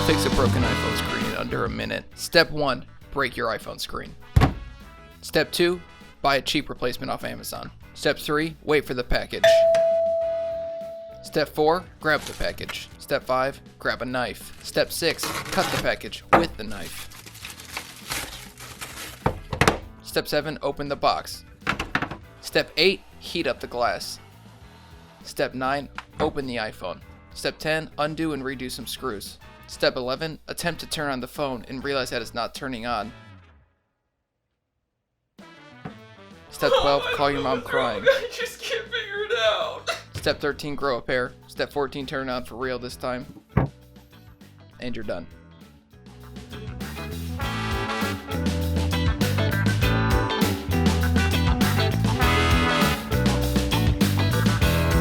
to fix a broken iPhone screen in under a minute. Step 1. Break your iPhone screen. Step 2. Buy a cheap replacement off Amazon. Step 3. Wait for the package. Step 4. Grab the package. Step 5. Grab a knife. Step 6. Cut the package with the knife. Step 7. Open the box. Step 8. Heat up the glass. Step 9. Open the iPhone. Step 10. Undo and redo some screws. Step 11. Attempt to turn on the phone and realize that it's not turning on. Step 12. Call your mom crying. I just can't figure it out. Step 13. Grow a pair. Step 14. Turn it on for real this time. And you're done.